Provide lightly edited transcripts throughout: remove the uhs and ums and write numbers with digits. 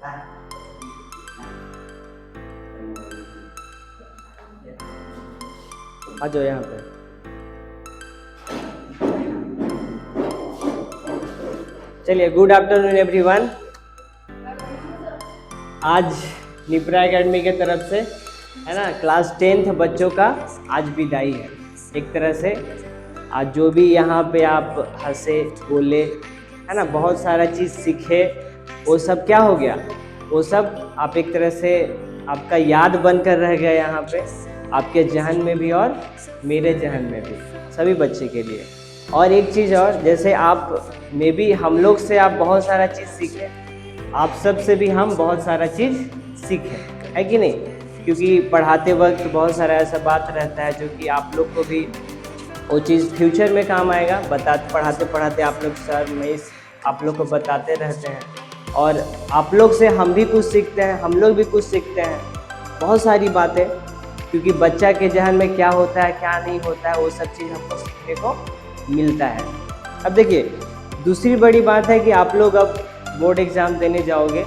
आ जाओ यहाँ पे। चलिए, गुड आफ्टरनून एवरीवन। आज निप्रा एकेडमी के तरफ से है ना, क्लास 10th बच्चों का आज विदाई है एक तरह से। आज जो भी यहाँ पे आप हंसे बोले है ना, बहुत सारा चीज़ सीखे, वो सब क्या हो गया, वो सब आप एक तरह से आपका याद बनकर रह गया यहाँ पे, आपके जहन में भी और मेरे जहन में भी, सभी बच्चे के लिए। और एक चीज़ और, जैसे आप में भी हम लोग से आप बहुत सारा चीज़ सीखे, आप सब से भी हम बहुत सारा चीज़ सीखे, है कि नहीं? क्योंकि पढ़ाते वक्त बहुत सारा ऐसा बात रहता है जो कि आप लोग को भी वो चीज़ फ्यूचर में काम आएगा। पढ़ाते पढ़ाते आप लोग सर मिस आप लोग को बताते रहते हैं, और आप लोग से हम भी कुछ सीखते हैं, हम लोग भी कुछ सीखते हैं, बहुत सारी बातें। क्योंकि बच्चा के जहन में क्या होता है क्या नहीं होता है, वो सब चीज़ हमको सीखने को मिलता है। अब देखिए, दूसरी बड़ी बात है कि आप लोग अब बोर्ड एग्ज़ाम देने जाओगे।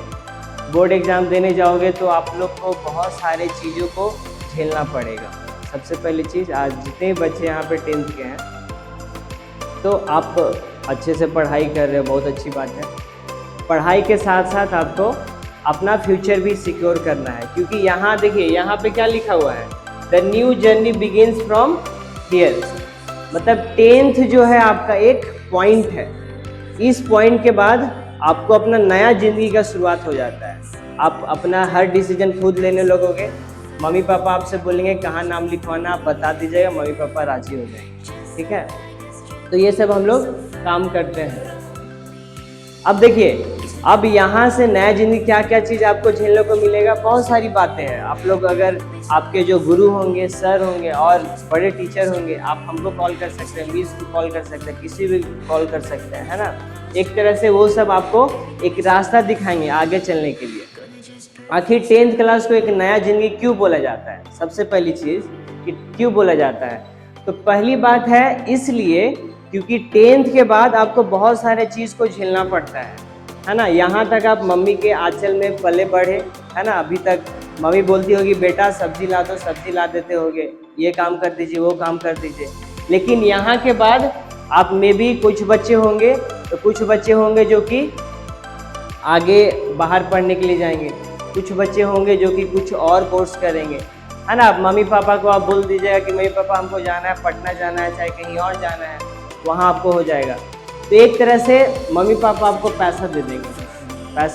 बोर्ड एग्ज़ाम देने जाओगे तो आप लोग को बहुत सारे चीज़ों को झेलना पड़ेगा। सबसे पहली चीज़, आज जितने बच्चे यहाँ पे 10th के हैं, तो आप अच्छे से पढ़ाई कर रहे हो, बहुत अच्छी बात है। पढ़ाई के साथ साथ आपको अपना फ्यूचर भी सिक्योर करना है। क्योंकि यहाँ देखिए, यहाँ पे क्या लिखा हुआ है, the new journey begins from here. मतलब 10th जो है आपका एक पॉइंट है। इस पॉइंट के बाद आपको अपना नया ज़िंदगी का शुरुआत हो जाता है। आप अपना हर डिसीजन खुद लेने लगोगे। मम्मी पापा आपसे बोलेंगे कहाँ नाम लिखवाना, आप बता दीजिएगा, मम्मी पापा राजी हो जाएंगे, ठीक है? तो ये सब हम लोग काम करते हैं। अब देखिए, अब यहाँ से नया ज़िंदगी क्या क्या चीज़ आपको झेलने को मिलेगा, बहुत सारी बातें हैं। आप लोग अगर आपके जो गुरु होंगे, सर होंगे और बड़े टीचर होंगे, आप हमको कॉल कर सकते हैं, मिस को कॉल कर सकते हैं, किसी भी कॉल कर सकते हैं, है ना? एक तरह से वो सब आपको एक रास्ता दिखाएंगे आगे चलने के लिए। आखिर 10th क्लास को एक नया ज़िंदगी क्यों बोला जाता है? सबसे पहली चीज़ कि क्यों बोला जाता है, तो पहली बात है इसलिए क्योंकि 10th के बाद आपको बहुत सारे चीज़ को झेलना पड़ता है ना? यहाँ तक आप मम्मी के आंचल में पले बढ़े, है ना? अभी तक मम्मी बोलती होगी बेटा सब्जी ला दो, सब्जी ला देते होगे, ये काम कर दीजिए, वो काम कर दीजिए। लेकिन यहाँ के बाद आप में भी कुछ बच्चे होंगे, तो कुछ बच्चे होंगे जो कि आगे बाहर पढ़ने के लिए जाएंगे, कुछ बच्चे होंगे जो कि कुछ और कोर्स करेंगे, है ना? मम्मी पापा को आप बोल दीजिएगा कि मम्मी पापा हमको जाना है, पटना जाना है, चाहे कहीं और जाना है, वहाँ आपको हो जाएगा। तो एक तरह से मम्मी पापा आपको पैसा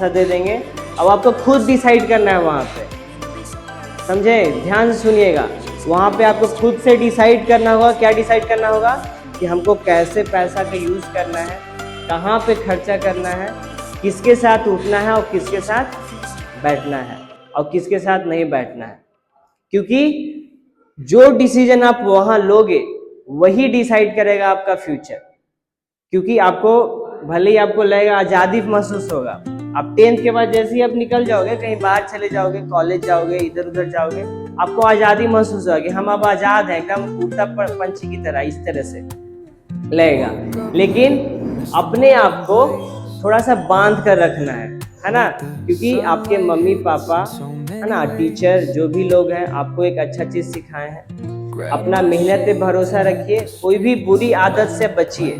दे देंगे। अब आपको खुद डिसाइड करना है वहाँ पे, समझे? ध्यान से सुनिएगा, वहाँ पे आपको खुद से डिसाइड करना होगा। क्या डिसाइड करना होगा? कि हमको कैसे पैसा का यूज़ करना है, कहाँ पे खर्चा करना है, किसके साथ उठना है और किसके साथ बैठना है और किसके साथ नहीं बैठना है। क्योंकि जो डिसीजन आप वहाँ लोगे वही डिसाइड करेगा आपका फ्यूचर। क्योंकि आपको भले ही आपको लगेगा आज़ादी महसूस होगा, आप 10th के बाद जैसे ही आप निकल जाओगे, कहीं बाहर चले जाओगे, कॉलेज जाओगे, इधर उधर जाओगे, आपको आज़ादी महसूस होगी, हम अब आज़ाद हैं, एकदम उड़ता पंछी की तरह, इस तरह से लगेगा। लेकिन अपने आप को थोड़ा सा बांध कर रखना है ना? क्योंकि आपके मम्मी पापा, है ना, टीचर, जो भी लोग हैं, आपको एक अच्छा चीज़ सिखाए हैं। अपना मेहनत पे भरोसा रखिए, कोई भी बुरी आदत से बचिए,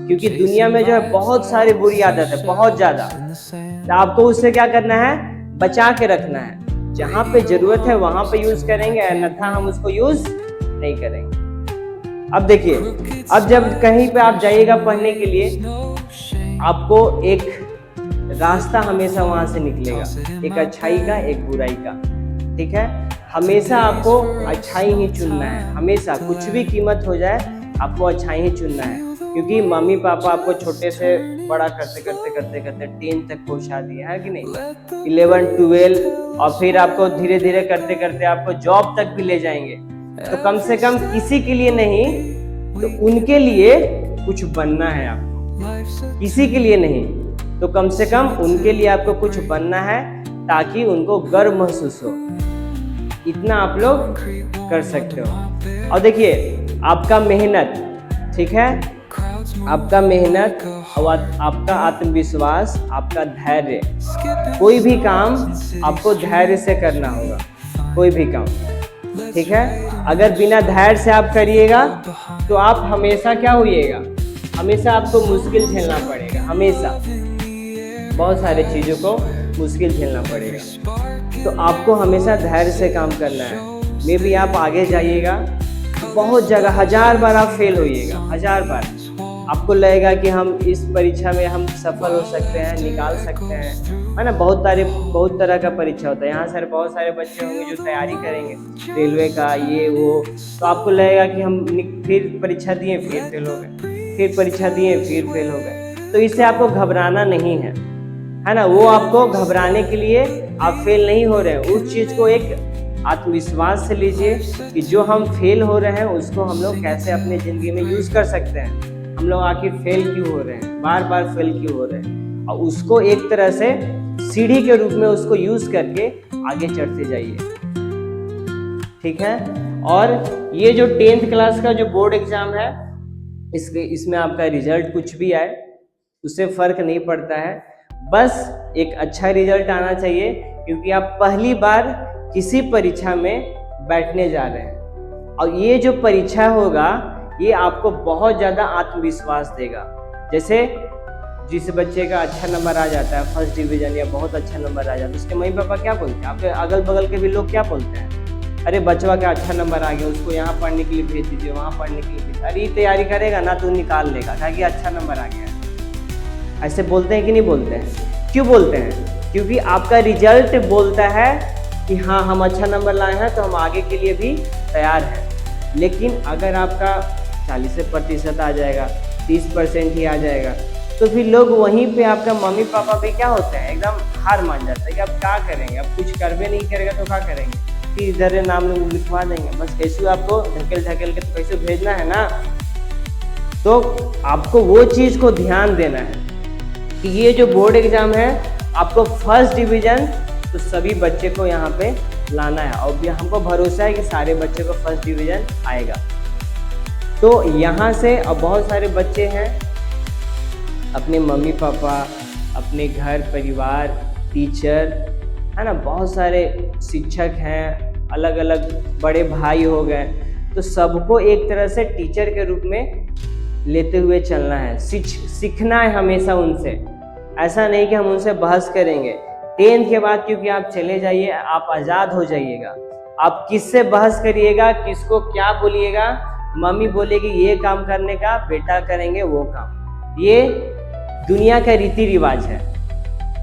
क्योंकि दुनिया में जो है बहुत सारी बुरी आदत है, बहुत ज़्यादा। तो आपको उससे क्या करना है? बचा के रखना है। जहाँ पे ज़रूरत है वहाँ पे यूज़ करेंगे, अन्यथा हम उसको यूज़ नहीं करेंगे। अब देखिए, अब जब कहीं पे आप जाइएगा पढ़ने के लिए, आपको एक रास्ता हमेशा वहाँ से निकलेगा, एक अच्छाई का, एक बुराई का, ठीक है? हमेशा आपको अच्छाई ही चुनना है, हमेशा, कुछ भी कीमत हो जाए आपको अच्छाई ही चुनना है। क्योंकि मम्मी पापा आपको छोटे से बड़ा करते 10th तक पहुँचा दिए, है कि नहीं? 11, 12 और फिर आपको धीरे धीरे करते करते आपको जॉब तक भी ले जाएंगे। तो कम से कम किसी के लिए नहीं, तो उनके लिए कुछ बनना है आपको, किसी के लिए नहीं, तो कम से कम उनके लिए आपको कुछ बनना है, ताकि उनको गर्व महसूस हो। इतना आप लोग कर सकते हो। और देखिए, आपका मेहनत, ठीक है, आपका मेहनत और आपका आत्मविश्वास, आपका धैर्य। कोई भी काम आपको धैर्य से करना होगा, कोई भी काम, ठीक है। अगर बिना धैर्य से आप करिएगा तो आप हमेशा क्या होइएगा, हमेशा आपको मुश्किल झेलना पड़ेगा, हमेशा बहुत सारे चीज़ों को मुश्किल झेलना पड़ेगा। तो आपको हमेशा धैर्य से काम करना है। मे भी आप आगे जाइएगा, बहुत जगह 1000 बार आप फेल होइएगा, 1000 बार आपको लगेगा कि हम इस परीक्षा में हम सफल हो सकते हैं, निकाल सकते हैं, है ना। बहुत तरह का परीक्षा होता है। यहाँ सर बहुत सारे बच्चे होंगे जो तैयारी करेंगे रेलवे का, ये वो, तो आपको लगेगा कि हम फिर परीक्षा दिए फिर फेल हो गए, फिर परीक्षा दिए फिर फेल हो गए। तो इससे आपको घबराना नहीं है ना। वो आपको घबराने के लिए आप फेल नहीं हो रहे हैं। उस चीज़ को एक आत्मविश्वास से लीजिए कि जो हम फेल हो रहे हैं उसको हम लोग कैसे अपनी ज़िंदगी में यूज़ कर सकते हैं। हम लोग आखिर फेल क्यों हो रहे हैं, बार बार फेल क्यों हो रहे हैं, और उसको एक तरह से सीढ़ी के रूप में उसको यूज़ करके आगे चढ़ते जाइए, ठीक है। और ये जो 10th क्लास का जो बोर्ड एग्ज़ाम है, इसमें आपका रिजल्ट कुछ भी आए उससे फ़र्क नहीं पड़ता है। बस एक अच्छा रिजल्ट आना चाहिए, क्योंकि आप पहली बार किसी परीक्षा में बैठने जा रहे हैं। और ये जो परीक्षा होगा ये आपको बहुत ज़्यादा आत्मविश्वास देगा। जैसे जिस बच्चे का अच्छा नंबर आ जाता है, फर्स्ट डिवीज़न या बहुत अच्छा नंबर आ जाता है, उसके मम्मी पापा क्या बोलते हैं, आपके अगल बगल के भी लोग क्या बोलते हैं, अरे बच्चा का अच्छा नंबर आ गया, उसको यहाँ पढ़ने के लिए भेज दीजिए, वहाँ पढ़ने के लिए भेज, अरे ये तैयारी करेगा ना तो निकाल लेगा, क्या कि अच्छा नंबर आ गया। ऐसे बोलते हैं कि नहीं बोलते हैं? क्यों बोलते हैं? क्योंकि आपका रिजल्ट बोलता है कि हाँ हम अच्छा नंबर लाए हैं तो हम आगे के लिए भी तैयार हैं। लेकिन अगर आपका 40% आ जाएगा, 30% ही आ जाएगा, तो फिर लोग वहीं पे आपका मम्मी पापा भी क्या होते हैं, एकदम हार मान जाते हैं कि अब क्या करेंगे, अब कुछ करवे नहीं करेगा तो क्या करेंगे, फिर इधर नाम लिखवा देंगे, बस कैसे आपको ढकेल के तो कैसे भेजना है ना। तो आपको वो चीज़ को ध्यान देना है कि ये जो बोर्ड एग्ज़ाम है आपको फर्स्ट डिवीज़न तो सभी बच्चे को यहाँ पे लाना है, और हमको भरोसा है कि सारे बच्चे को फर्स्ट डिवीज़न आएगा। तो यहाँ से अब बहुत सारे बच्चे हैं, अपने मम्मी पापा, अपने घर परिवार, टीचर, है ना, बहुत सारे शिक्षक हैं, अलग अलग बड़े भाई हो गए, तो सबको एक तरह से टीचर के रूप में लेते हुए चलना है, सीखना है हमेशा उनसे। ऐसा नहीं कि हम उनसे बहस करेंगे। 10th के बाद क्योंकि आप चले जाइए, आप आज़ाद हो जाइएगा। आप किससे बहस करिएगा, किसको क्या बोलिएगा, मम्मी बोलेगी ये काम करने का, बेटा करेंगे वो काम। ये दुनिया का रीति रिवाज है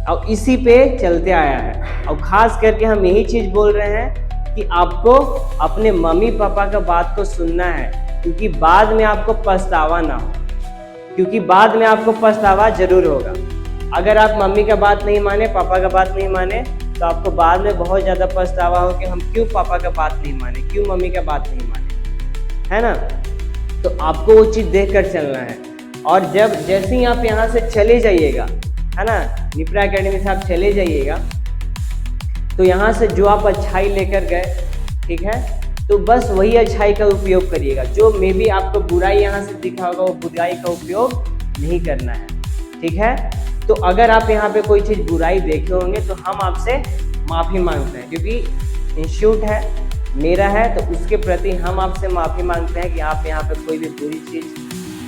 और इसी पे चलते आया है। और ख़ास करके हम यही चीज़ बोल रहे हैं कि आपको अपने मम्मी पापा का बात को सुनना है, क्योंकि बाद में आपको पछतावा ना हो, क्योंकि बाद में आपको पछतावा जरूर होगा। अगर आप मम्मी का बात नहीं माने, पापा का बात नहीं माने, तो आपको बाद में बहुत ज़्यादा पछतावा हो कि हम क्यों पापा का बात नहीं माने, क्यों मम्मी का बात नहीं माने, है ना। तो आपको वो चीज़ देख कर चलना है। और जैसे ही आप यहाँ से चले जाइएगा, है ना, निप्रा एकेडमी से आप चले जाइएगा, तो यहाँ से जो आप अच्छाई लेकर गए, ठीक है, तो बस वही अच्छाई का उपयोग करिएगा। जो मे बी आपको बुराई यहाँ से दिखा होगा, वो बुराई का उपयोग नहीं करना है, ठीक है। तो अगर आप यहाँ पे कोई चीज़ बुराई देखे होंगे तो हम आपसे माफ़ी मांगते हैं, क्योंकि इंस्टीट्यूट है, मेरा है, तो उसके प्रति हम आपसे माफ़ी मांगते हैं कि आप यहाँ पे कोई भी बुरी चीज़,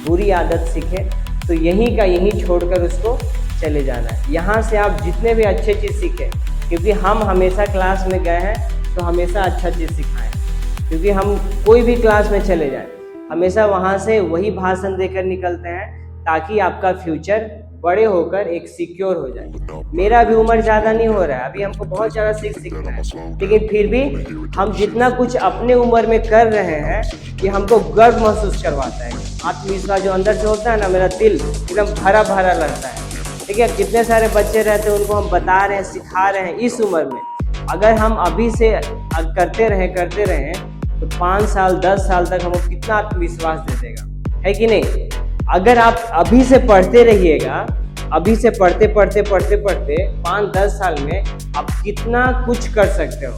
बुरी आदत सीखे तो यहीं का यहीं छोड़कर उसको चले जाना है। यहाँ से आप जितने भी अच्छे चीज़ सीखें, क्योंकि हम हमेशा क्लास में गए हैं तो हमेशा अच्छा चीज़ सिखाएं, क्योंकि हम कोई भी क्लास में चले जाएं हमेशा वहाँ से वही भाषण देकर निकलते हैं, ताकि आपका फ्यूचर बड़े होकर एक सिक्योर हो जाए। मेरा अभी उम्र ज़्यादा नहीं हो रहा है, अभी हमको बहुत ज़्यादा सीखना है, लेकिन फिर भी हम जितना कुछ अपने उम्र में कर रहे हैं ये हमको गर्व महसूस करवाता है। आत्मविश्वास जो अंदर से होता है ना, मेरा दिल एकदम भरा भरा लगता है। ठीक है, कितने सारे बच्चे रहते हैं, उनको हम बता रहे हैं, सिखा रहे हैं इस उम्र में। अगर हम अभी से करते रहें तो 5 साल 10 साल तक हमको कितना आत्मविश्वास दे देगा, है कि नहीं। अगर आप अभी से पढ़ते रहिएगा, अभी से पढ़ते 5-10 साल में आप कितना कुछ कर सकते हो।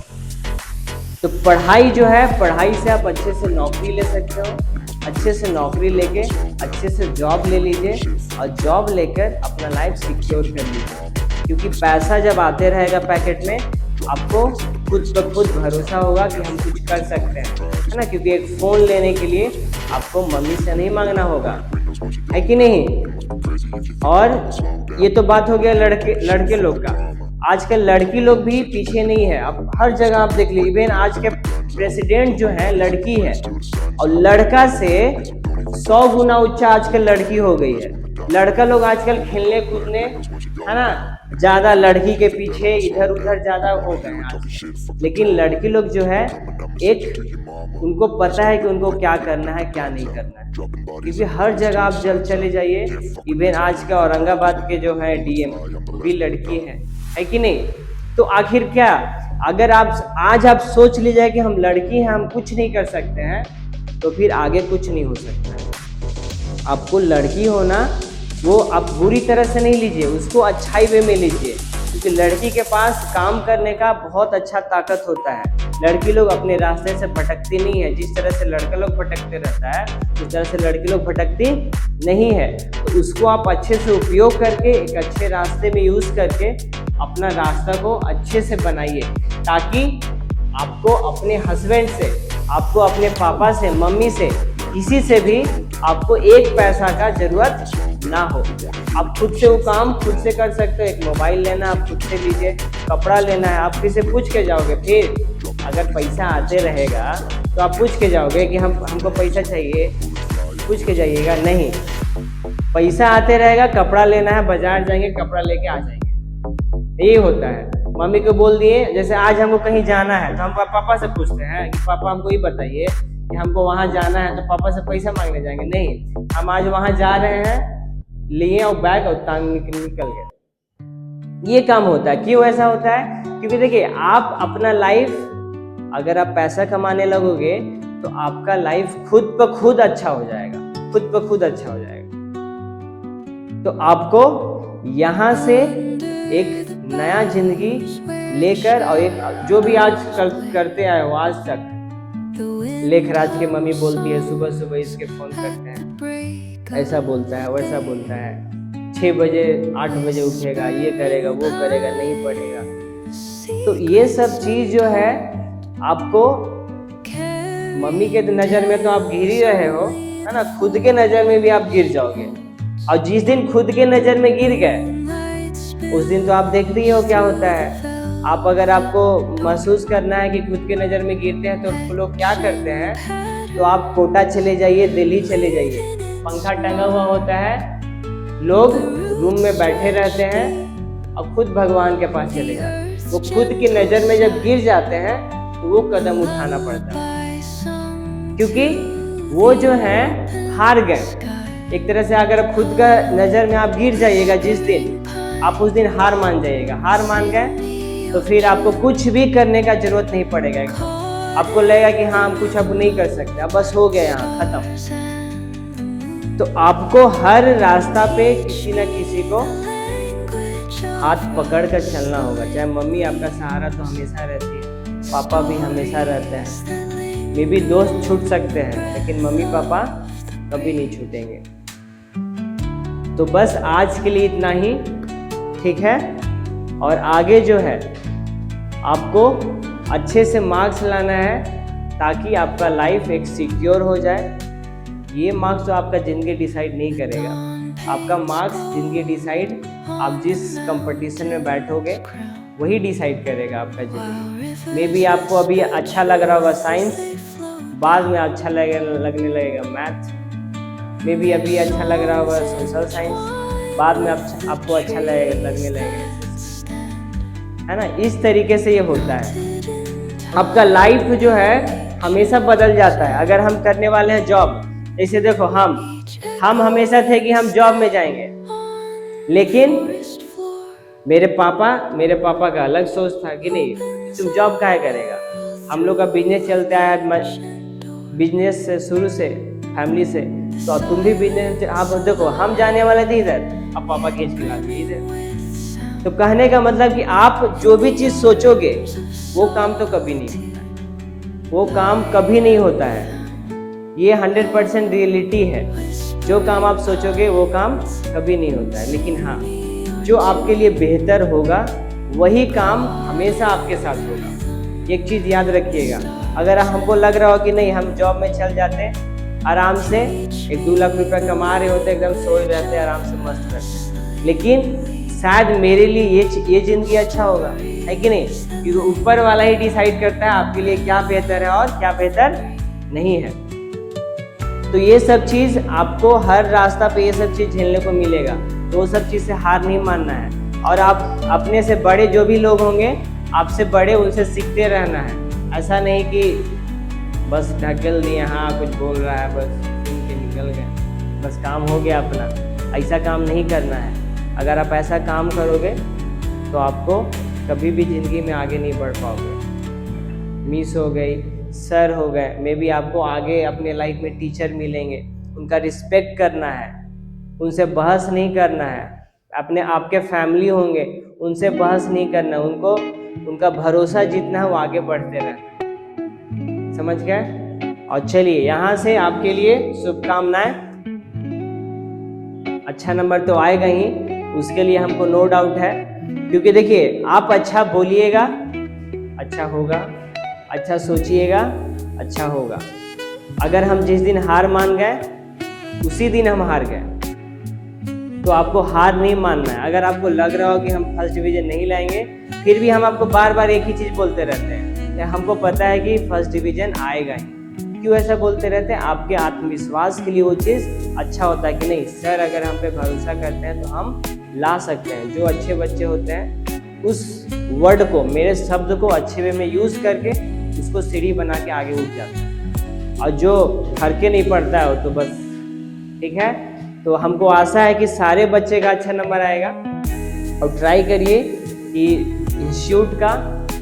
तो पढ़ाई जो है, पढ़ाई से आप अच्छे से नौकरी ले सकते हो, अच्छे से नौकरी लेके अच्छे से जॉब ले लीजिए और जॉब लेकर अपना लाइफ सिक्योर कर लीजिए, क्योंकि पैसा जब आते रहेगा पैकेट में आपको खुद ब खुद भरोसा होगा कि हम कुछ कर सकते हैं, है ना। क्योंकि एक फ़ोन लेने के लिए आपको मम्मी से नहीं मांगना होगा, है कि नहीं। और ये तो बात हो गया लड़के लोग का। आजकल लड़की लोग भी पीछे नहीं है, अब हर जगह आप देख लीजिए, इवन आज के प्रेसिडेंट जो है लड़की है, और लड़का से 100 गुना ऊंचा आजकल लड़की हो गई है। लड़का लोग आजकल खेलने कूदने, है ना, ज़्यादा लड़की के पीछे इधर उधर ज़्यादा हो गए हैं आज। लेकिन लड़की लोग जो है उनको पता है कि उनको क्या करना है क्या नहीं करना है, क्योंकि हर जगह आप चले जाइए, इवन आज का औरंगाबाद के जो है डीएम भी लड़की है कि नहीं। तो आखिर क्या, अगर आज आप सोच लीजिए कि हम लड़की हैं, हम कुछ नहीं कर सकते हैं, तो फिर आगे कुछ नहीं हो सकता है। आपको लड़की होना वो आप बुरी तरह से नहीं लीजिए, उसको अच्छाई वे में लीजिए, क्योंकि लड़की के पास काम करने का बहुत अच्छा ताकत होता है। लड़की लोग अपने रास्ते से भटकती नहीं है, जिस तरह से लड़का लोग भटकते रहता है उस तरह से लड़की लोग भटकती नहीं है। तो उसको आप अच्छे से उपयोग करके एक अच्छे रास्ते में यूज़ करके अपना रास्ता को अच्छे से बनाइए, ताकि आपको अपने हस्बैंड से, आपको अपने पापा से, मम्मी से, किसी से भी आपको एक पैसा का ज़रूरत ना हो। आप खुद से वो काम खुद से कर सकते हो। एक मोबाइल लेना आप खुद से लीजिए, कपड़ा लेना है आप किसी से पूछ के जाओगे। फिर अगर पैसा आते रहेगा तो आप पूछ के जाओगे कि हमको पैसा चाहिए, पूछ के जाइएगा नहीं। पैसा आते रहेगा, कपड़ा लेना है बाजार जाएंगे, कपड़ा लेके आ जाएंगे, यही होता है। मम्मी को बोल दिए, जैसे आज हमको कहीं जाना है तो हम पापा से पूछते हैं कि पापा हमको ये बताइए कि हमको वहाँ जाना है, तो पापा से पैसा मांगने जाएंगे नहीं। हम आज वहाँ जा रहे हैं, लिए और बैग और टांग निकल गए। ये काम होता है। क्यों ऐसा होता है? क्योंकि देखिए, आप अपना लाइफ, अगर आप पैसा कमाने लगोगे तो आपका लाइफ खुद ब खुद अच्छा हो जाएगा, खुद ब खुद अच्छा हो जाएगा। तो आपको यहाँ से एक नया जिंदगी लेकर, और एक जो भी आज करते आए हो आज तक, लेखराज की मम्मी बोलती है सुबह सुबह इसके फोन करते हैं, ऐसा बोलता है वैसा बोलता है, 6 बजे 8 बजे उठेगा, ये करेगा वो करेगा, नहीं पढ़ेगा। तो ये सब चीज़ जो है आपको, मम्मी के नज़र में तो आप गिर ही रहे हो, है ना, खुद के नज़र में भी आप गिर जाओगे। और जिस दिन खुद के नज़र में गिर गए उस दिन तो आप देखते ही हो क्या होता है। आप अगर आपको महसूस करना है कि खुद के नज़र में गिरते हैं तो लोग क्या करते हैं, तो आप कोटा चले जाइए, दिल्ली चले जाइए, पंखा टंगा हुआ होता है, लोग रूम में बैठे रहते हैं और खुद भगवान के पास चले जाते हैं। वो खुद की नज़र में जब गिर जाते हैं तो वो कदम उठाना पड़ता है, क्योंकि वो जो है हार गए एक तरह से। अगर खुद का नज़र में आप गिर जाइएगा जिस दिन, आप उस दिन हार मान जाइएगा। हार मान गए तो फिर आपको कुछ भी करने का जरूरत नहीं पड़ेगा। आपको लगेगा कि हाँ हम कुछ अब नहीं कर सकते, अब बस हो गया, यहाँ खत्म। तो आपको हर रास्ता पे किसी न किसी को हाथ पकड़ कर चलना होगा। चाहे मम्मी आपका सहारा तो हमेशा रहती है, पापा भी हमेशा रहते हैं। मे भी दोस्त छूट सकते हैं लेकिन मम्मी पापा कभी नहीं छूटेंगे। तो बस आज के लिए इतना ही, ठीक है। और आगे जो है आपको अच्छे से मार्क्स लाना है ताकि आपका लाइफ एक सिक्योर हो जाए। ये मार्क्स तो आपका ज़िंदगी डिसाइड नहीं करेगा, आपका मार्क्स ज़िंदगी डिसाइड, आप जिस कंपटीशन में बैठोगे वही डिसाइड करेगा आपका ज़िंदगी। मे बी आपको अभी अच्छा लग रहा होगा साइंस, बाद में अच्छा लगने लगेगा मैथ। मे बी अभी अच्छा लग रहा होगा सोशल साइंस, बाद में आपको अच्छा लगने लगेगा, है ना। इस तरीके से ये होता है। आपका लाइफ जो है हमेशा बदल जाता है। अगर हम करने वाले हैं जॉब, जैसे देखो हम हमेशा थे कि हम जॉब में जाएंगे, लेकिन मेरे पापा का अलग सोच था कि नहीं तुम जॉब काहे करेगा, हम लोग का बिजनेस चलता है, बिजनेस से शुरू से फैमिली से, तो तुम भी बिजनेस। आप देखो हम जाने वाले थे इधर, अब पापा खींच के ला दिए इधर। तो कहने का मतलब कि आप जो भी चीज़ सोचोगे वो काम तो कभी नहीं होता है, वो काम कभी नहीं होता है। ये 100% रियलिटी है। जो काम आप सोचोगे वो काम कभी नहीं होता है, लेकिन हाँ, जो आपके लिए बेहतर होगा वही काम हमेशा आपके साथ होगा। एक चीज़ याद रखिएगा, अगर हमको लग रहा हो कि नहीं हम जॉब में चल जाते हैं आराम से, 1-2 लाख रुपए कमा रहे होते, एकदम सोए रहते आराम से मस्त रहते, लेकिन शायद मेरे लिए ये ज़िंदगी अच्छा होगा, है कि नहीं? क्योंकि ऊपर वाला ही डिसाइड करता है आपके लिए क्या बेहतर है और क्या बेहतर नहीं है। तो ये सब चीज़ आपको हर रास्ता पे ये सब चीज़ झेलने को मिलेगा, तो वो सब चीज़ से हार नहीं मानना है। और आप अपने से बड़े जो भी लोग होंगे, आपसे बड़े, उनसे सीखते रहना है। ऐसा नहीं कि बस ढकेल दिए, हाँ कुछ बोल रहा है बस सुन के निकल गए, बस काम हो गया अपना। ऐसा काम नहीं करना है। अगर आप ऐसा काम करोगे तो आपको कभी भी ज़िंदगी में आगे नहीं बढ़ पाओगे। मिस हो गई, सर हो गए, मे बी आपको आगे अपने लाइफ में टीचर मिलेंगे, उनका रिस्पेक्ट करना है, उनसे बहस नहीं करना है। अपने आपके फैमिली होंगे, उनसे बहस नहीं करना, उनको उनका भरोसा जीतना है, वो आगे बढ़ते रहना। समझ गए? और चलिए, यहाँ से आपके लिए शुभकामनाएं। अच्छा नंबर तो आएगा ही, उसके लिए हमको नो डाउट है, क्योंकि देखिए आप अच्छा बोलिएगा अच्छा होगा, अच्छा सोचिएगा अच्छा होगा। अगर हम जिस दिन हार मान गए उसी दिन हम हार गए, तो आपको हार नहीं मानना है। अगर आपको लग रहा हो कि हम फर्स्ट डिवीजन नहीं लाएंगे, फिर भी हम आपको बार बार एक ही चीज़ बोलते रहते हैं, हमको पता है कि फर्स्ट डिवीजन आएगा ही। क्यों ऐसा बोलते रहते हैं? आपके आत्मविश्वास के लिए वो चीज़ अच्छा होता है कि नहीं सर, अगर हम पे भरोसा करते हैं तो हम ला सकते हैं। जो अच्छे बच्चे होते हैं उस वर्ड को, मेरे शब्द को अच्छे वे में यूज़ करके उसको सीढ़ी बना के आगे उठ जाते हैं, और जो फर्क नहीं पड़ता है वो तो बस ठीक है। तो हमको आशा है कि सारे बच्चे का अच्छा नंबर आएगा, और ट्राई करिए कि इंस्टीट्यूट का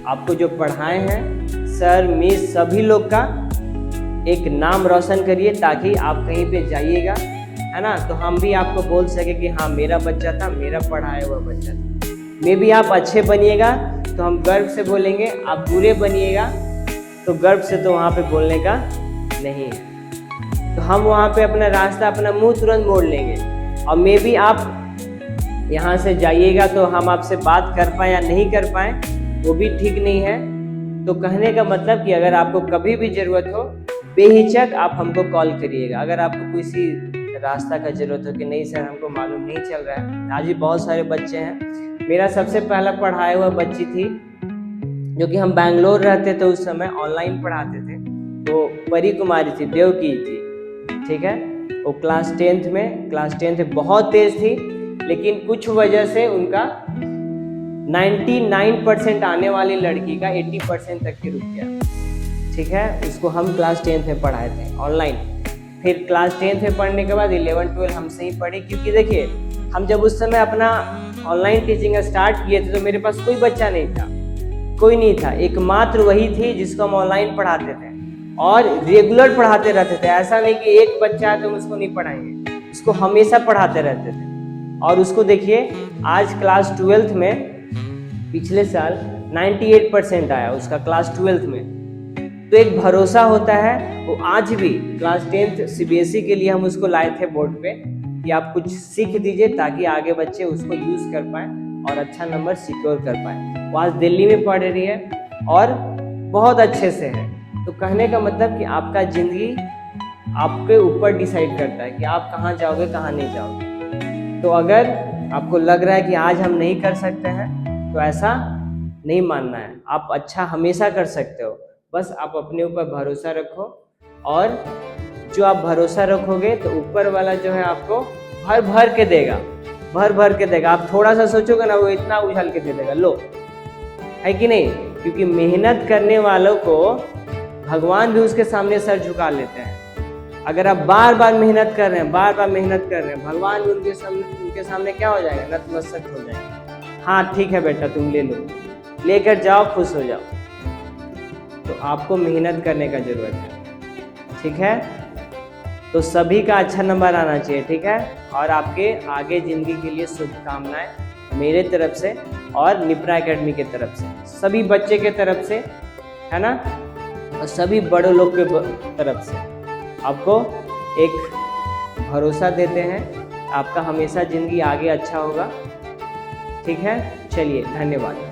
आपको जो पढ़ाए हैं सर मिस सभी लोग का एक नाम रोशन करिए, ताकि आप कहीं पे जाइएगा, है ना, तो हम भी आपको बोल सके कि हाँ मेरा बच्चा था, मेरा पढ़ाया हुआ बच्चा था। मे भी आप अच्छे बनिएगा तो हम गर्व से बोलेंगे, आप बुरे बनिएगा तो गर्व से तो वहाँ पे बोलने का नहीं है। तो हम वहाँ पे अपना रास्ता, अपना मुंह तुरंत मोड़ लेंगे। और मे भी आप यहाँ से जाइएगा तो हम आपसे बात कर पाए या नहीं कर पाए, वो भी ठीक नहीं है। तो कहने का मतलब कि अगर आपको कभी भी ज़रूरत हो, बेहिचक आप हमको कॉल करिएगा। अगर आपको किसी रास्ता का ज़रूरत हो कि नहीं सर हमको मालूम नहीं चल रहा है, आज भी बहुत सारे बच्चे हैं। मेरा सबसे पहला पढ़ाया हुआ बच्ची थी, जो कि हम बैंगलोर रहते थे उस समय, ऑनलाइन पढ़ाते थे, तो परी कुमारी थी, देव की थी, ठीक है। वो क्लास 10th में बहुत तेज़ थी, लेकिन कुछ वजह से उनका 99% आने वाली लड़की का 80% तक ही रुक गया, ठीक है। उसको हम क्लास 10th में पढ़ाए थे ऑनलाइन। फिर क्लास 10th में पढ़ने के बाद 11-12 हमसे ही पढ़ी, क्योंकि देखिए हम जब उस समय अपना ऑनलाइन टीचिंग स्टार्ट किए थे तो मेरे पास कोई बच्चा नहीं था, कोई नहीं था, एकमात्र वही थी जिसको हम ऑनलाइन पढ़ाते थे और रेगुलर पढ़ाते रहते थे। ऐसा नहीं कि एक बच्चा है तो हम उसको नहीं पढ़ाएंगे, उसको हमेशा पढ़ाते रहते थे। और उसको देखिए आज क्लास 12th में, पिछले साल 98% आया उसका क्लास 12th में। तो एक भरोसा होता है, वो आज भी क्लास 10th CBSE के लिए हम उसको लाए थे बोर्ड पे कि आप कुछ सीख दीजिए ताकि आगे बच्चे उसको यूज़ कर पाएँ और अच्छा नंबर सिक्योर कर पाएँ। वो आज दिल्ली में पढ़ रही है और बहुत अच्छे से है। तो कहने का मतलब कि आपका ज़िंदगी आपके ऊपर डिसाइड करता है कि आप कहाँ जाओगे कहाँ नहीं जाओगे। तो अगर आपको लग रहा है कि आज हम नहीं कर सकते हैं तो ऐसा नहीं मानना है, आप अच्छा हमेशा कर सकते हो। बस आप अपने ऊपर भरोसा रखो, और जो आप भरोसा रखोगे तो ऊपर वाला जो है आपको भर भर के देगा, भर भर के देगा। आप थोड़ा सा सोचोगे ना, वो इतना उछाल के दे देगा, लो, है कि नहीं? क्योंकि मेहनत करने वालों को भगवान भी उसके सामने सर झुका लेते हैं। अगर आप बार बार मेहनत कर रहे हैं, बार बार मेहनत कर रहे हैं, भगवान भी उनके सामने क्या हो जाएगा? नतमस्तक हो जाएगा। हाँ ठीक है बेटा, तुम ले लो, लेकर जाओ, खुश हो जाओ। तो आपको मेहनत करने का ज़रूरत है, ठीक है। तो सभी का अच्छा नंबर आना चाहिए, ठीक है। और आपके आगे ज़िंदगी के लिए शुभकामनाएं मेरे तरफ से और निप्रा एकेडमी के तरफ से, सभी बच्चे के तरफ से, है ना, और सभी बड़े लोग के तरफ से। आपको एक भरोसा देते हैं, आपका हमेशा ज़िंदगी आगे अच्छा होगा। ठीक है, चलिए, धन्यवाद।